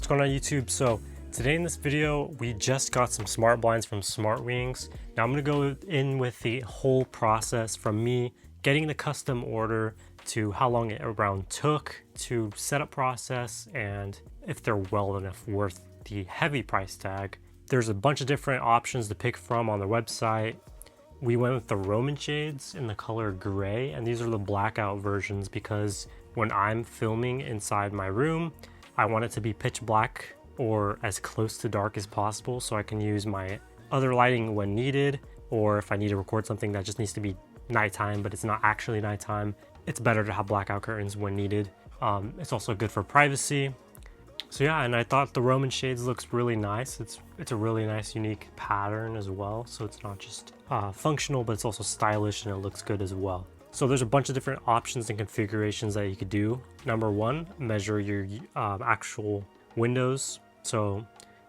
What's going on YouTube? So today in this video, we just got some smart blinds from Smartwings. Now I'm going to go in with the whole process from me getting the custom order to how long it around took to set up process and if they're well enough worth the heavy price tag. There's a bunch of different options to pick from on their website. We went with the Roman shades in the color gray, and these are the blackout versions because when I'm filming inside my room, I want it to be pitch black or as close to dark as possible so I can use my other lighting when needed, or if I need to record something that just needs to be nighttime but it's not actually nighttime, it's better to have blackout curtains when needed. It's also good for privacy. So yeah, and I thought the Roman shades looks really nice. It's a really nice unique pattern as well, so it's not just functional but it's also stylish and it looks good as well. So there's a bunch of different options and configurations that you could do. Number one, measure your actual windows. So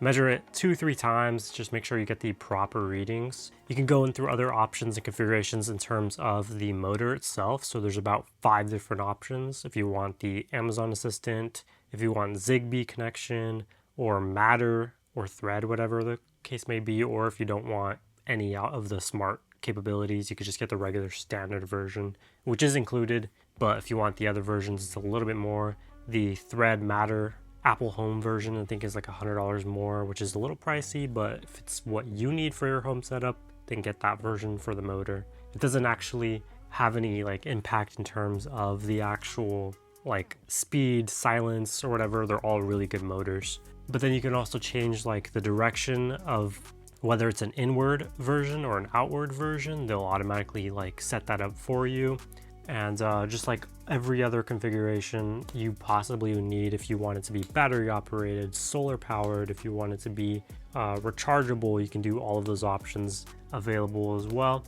measure it 2-3 times, just make sure you get the proper readings. You can go in through other options and configurations in terms of the motor itself. So there's about 5 different options. If you want the Amazon Assistant, if you want Zigbee connection or Matter or Thread, whatever the case may be, or if you don't want any out of the smart capabilities, you could just get the regular standard version, which is included. But if you want the other versions, it's a little bit more. The Thread Matter Apple Home version I think is like $100 more, which is a little pricey, but if it's what you need for your home setup, then get that version for the motor. It doesn't actually have any like impact in terms of the actual like speed, silence, or whatever. They're all really good motors. But then you can also change like the direction of whether it's an inward version or an outward version. They'll automatically like set that up for you. And just like every other configuration you possibly would need, if you want it to be battery operated, solar powered, if you want it to be rechargeable, you can do all of those options available as well.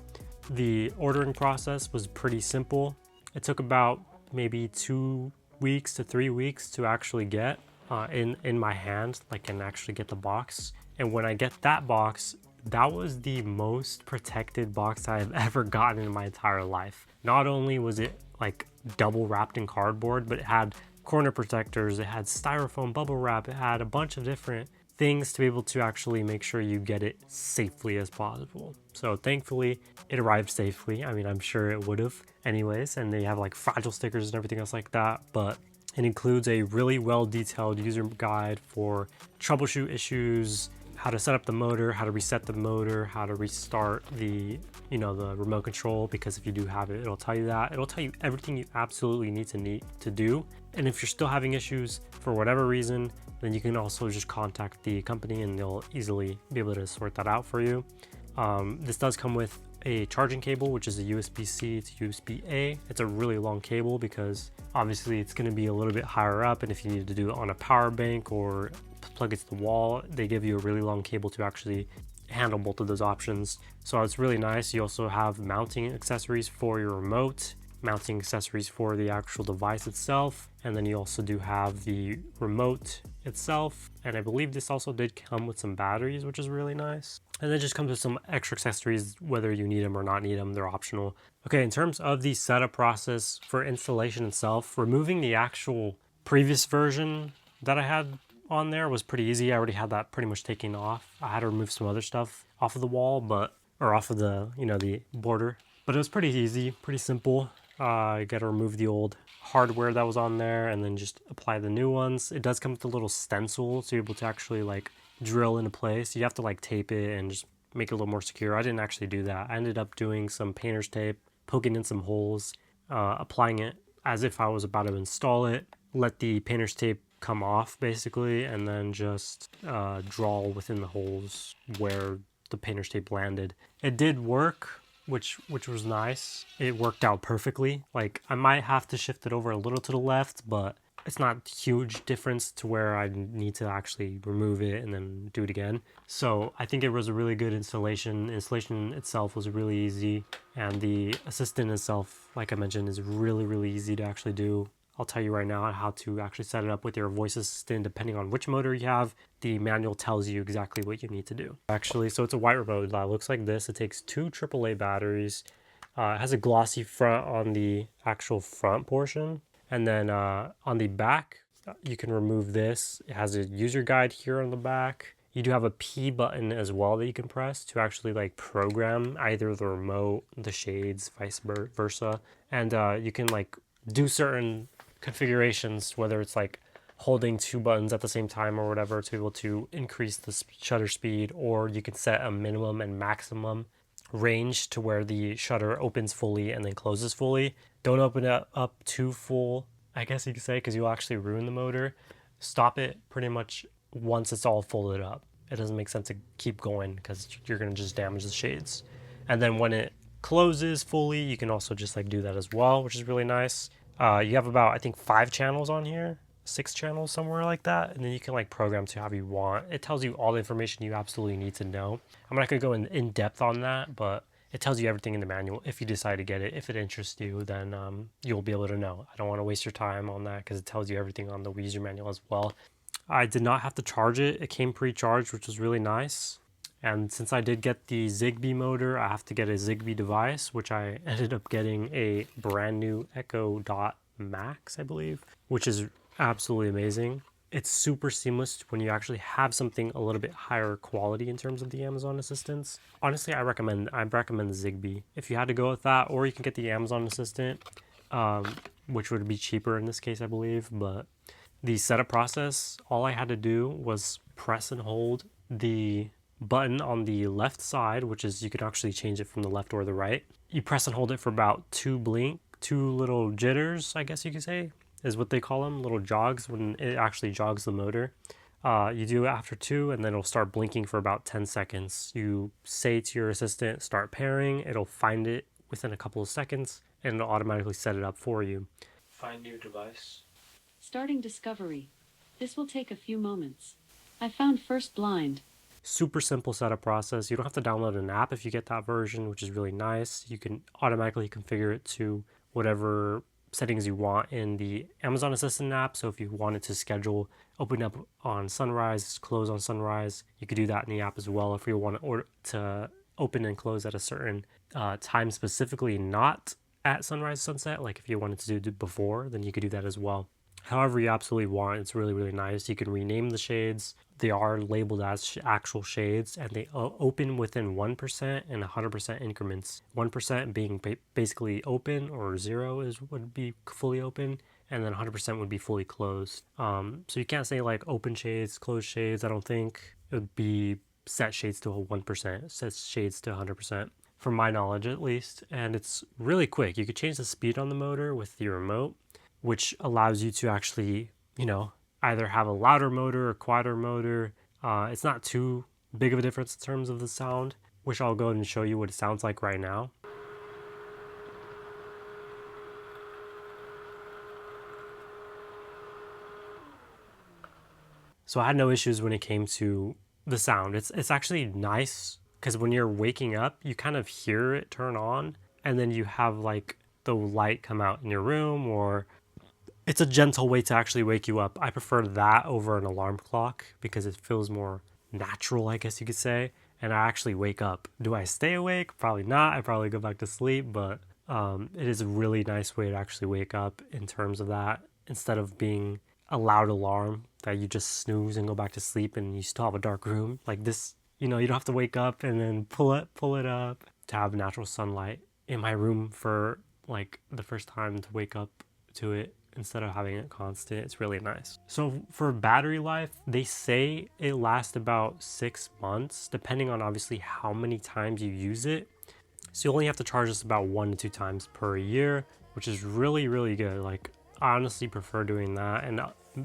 The ordering process was pretty simple. It took about maybe 2 weeks to 3 weeks to actually get in my hand, like, and actually get the box. And when I get that box, that was the most protected box I've ever gotten in my entire life. Not only was it like double wrapped in cardboard, but it had corner protectors, it had styrofoam bubble wrap, it had a bunch of different things to be able to actually make sure you get it safely as possible. So thankfully it arrived safely. I mean, I'm sure it would have anyways, and they have like fragile stickers and everything else like that, but it includes a really well detailed user guide for troubleshoot issues, how to set up the motor, how to reset the motor, how to restart the remote control, because if you do have it, it'll tell you that. It'll tell you everything you absolutely need to do. And if you're still having issues for whatever reason, then you can also just contact the company and they'll easily be able to sort that out for you. This does come with a charging cable, which is a USB-C to USB-A. It's a really long cable because obviously it's going to be a little bit higher up, and if you need to do it on a power bank or plug it to the wall, they give you a really long cable to actually handle both of those options. So it's really nice. You also have mounting accessories for your remote, mounting accessories for the actual device itself, and then you also do have the remote itself, and I believe this also did come with some batteries, which is really nice. And then just comes with some extra accessories, whether you need them or not need them, they're optional. Okay, in terms of the setup process for installation itself, removing the actual previous version that I had on there was pretty easy. I already had that pretty much taken off. I had to remove some other stuff off of the wall, or off of the, the border, but it was pretty easy, pretty simple. You got to remove the old hardware that was on there and then just apply the new ones. It does come with a little stencil to be able to actually like drill into place. You have to like tape it and just make it a little more secure. I didn't actually do that. I ended up doing some painter's tape, poking in some holes, applying it as if I was about to install it, let the painter's tape come off basically, and then just draw within the holes where the painter's tape landed. It did work, which was nice. It worked out perfectly. Like, I might have to shift it over a little to the left, but it's not huge difference to where I need to actually remove it and then do it again. So I think it was a really good installation. The installation itself was really easy, and the assistant itself, like I mentioned, is really easy to actually do. I'll tell you right now how to actually set it up with your voice assistant. Depending on which motor you have, the manual tells you exactly what you need to do. Actually, so it's a white remote that looks like this. It takes 2 AAA batteries. It has a glossy front on the actual front portion. And then on the back, You can remove this. It has a user guide here on the back. You do have a P button as well that you can press to actually like program either the remote, the shades, vice versa. And you can like do certain configurations, whether it's like holding two buttons at the same time or whatever to be able to increase the shutter speed, or you can set a minimum and maximum range to where the shutter opens fully and then closes fully. Don't open it up too full, I guess you could say, because you'll actually ruin the motor. Stop it pretty much once it's all folded up. It doesn't make sense to keep going because you're going to just damage the shades. And then when it closes fully, you can also just like do that as well, which is really nice. You have about, I think, 5 channels on here, 6 channels, somewhere like that. And then you can like program to however you want. It tells you all the information you absolutely need to know. I'm not going to go in depth on that, but it tells you everything in the manual. If you decide to get it, if it interests you, then you'll be able to know. I don't want to waste your time on that because it tells you everything on the user manual as well. I did not have to charge it. It came pre-charged, which was really nice. And since I did get the Zigbee motor, I have to get a Zigbee device, which I ended up getting a brand new Echo Dot Max, I believe, which is absolutely amazing. It's super seamless when you actually have something a little bit higher quality in terms of the Amazon Assistants. Honestly, I recommend the Zigbee. If you had to go with that, or you can get the Amazon Assistant, which would be cheaper in this case, I believe. But the setup process, all I had to do was press and hold the button on the left side, which is you can actually change it from the left or the right. You press and hold it for about 2 little jitters, I guess you could say, is what they call them, little jogs, when it actually jogs the motor. You do it after 2, and then it'll start blinking for about 10 seconds. You say to your assistant, start pairing, it'll find it within a couple of seconds, and it'll automatically set it up for you. Find new device. Starting discovery. This will take a few moments. I found first blind. Super simple setup process. You don't have to download an app if you get that version, which is really nice. You can automatically configure it to whatever settings you want in the Amazon Assistant app. So if you wanted to schedule open up on sunrise, close on sunrise, you could do that in the app as well. If you want to open and close at a certain time specifically, not at sunrise, sunset, like if you wanted to do it before, then you could do that as well. However you absolutely want. It's really, really nice. You can rename the shades. They are labeled as actual shades, and they open within 1% and 100% increments. 1% being basically open, or 0 would be fully open, and then 100% would be fully closed. So you can't say like open shades, closed shades. I don't think it would be set shades to a 1%, set shades to 100%. From my knowledge, at least. And it's really quick. You could change the speed on the motor with the remote, which allows you to actually, either have a louder motor or quieter motor. It's not too big of a difference in terms of the sound, which I'll go ahead and show you what it sounds like right now. So I had no issues when it came to the sound. It's actually nice because when you're waking up, you kind of hear it turn on, and then you have like the light come out in your room, or it's a gentle way to actually wake you up. I prefer that over an alarm clock because it feels more natural, I guess you could say. And I actually wake up. Do I stay awake? Probably not. I probably go back to sleep, but it is a really nice way to actually wake up in terms of that, instead of being a loud alarm that you just snooze and go back to sleep and you still have a dark room. Like this, you don't have to wake up and then pull it up to have natural sunlight in my room for like the first time to wake up to it, instead of having it constant. It's really nice. So for battery life, they say it lasts about 6 months, depending on obviously how many times you use it. So you only have to charge this about 1 to 2 times per year, which is really, really good. Like, I honestly prefer doing that. And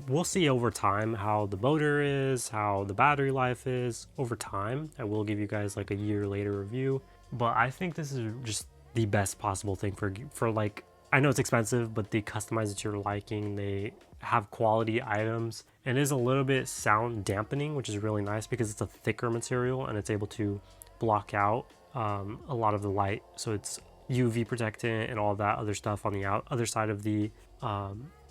we'll see over time how the motor is, how the battery life is over time. I will give you guys like a year later review, but I think this is just the best possible thing for like, I know it's expensive, but they customize it to your liking. They have quality items, and it is a little bit sound dampening, which is really nice because it's a thicker material and it's able to block out a lot of the light. So it's UV protectant and all that other stuff on the other side of the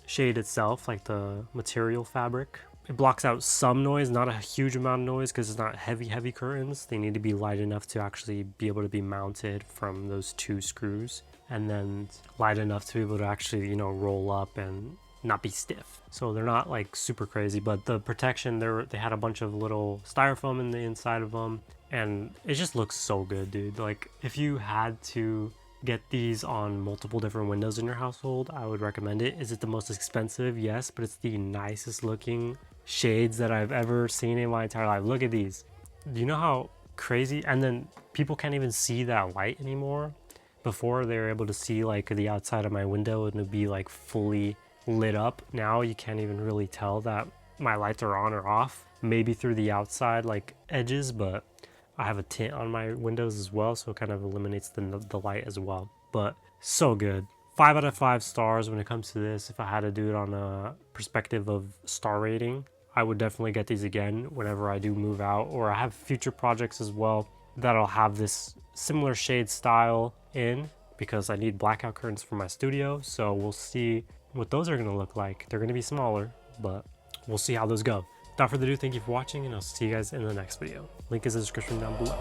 shade itself, like the material fabric. It blocks out some noise, not a huge amount of noise because it's not heavy curtains. They need to be light enough to actually be able to be mounted from those 2 screws, and then light enough to be able to actually, roll up and not be stiff. So they're not like super crazy, but the protection, they had a bunch of little styrofoam in the inside of them, and it just looks so good, dude. Like if you had to get these on multiple different windows in your household, I would recommend it. Is it the most expensive? Yes, but it's the nicest looking shades that I've ever seen in my entire life. Look at these. Do you know how crazy? And then people can't even see that light anymore. Before they were able to see like the outside of my window and it'd be like fully lit up. Now you can't even really tell that my lights are on or off. Maybe through the outside like edges, but I have a tint on my windows as well, so it kind of eliminates the light as well. But so good. 5 out of 5 stars when it comes to this. If I had to do it on a perspective of star rating, I would definitely get these again whenever I do move out, or I have future projects as well that'll have this similar shade style in, because I need blackout curtains for my studio. So we'll see what those are going to look like. They're going to be smaller, but we'll see how those go. Without further ado, thank you for watching, and I'll see you guys in the next video. Link is in the description down below.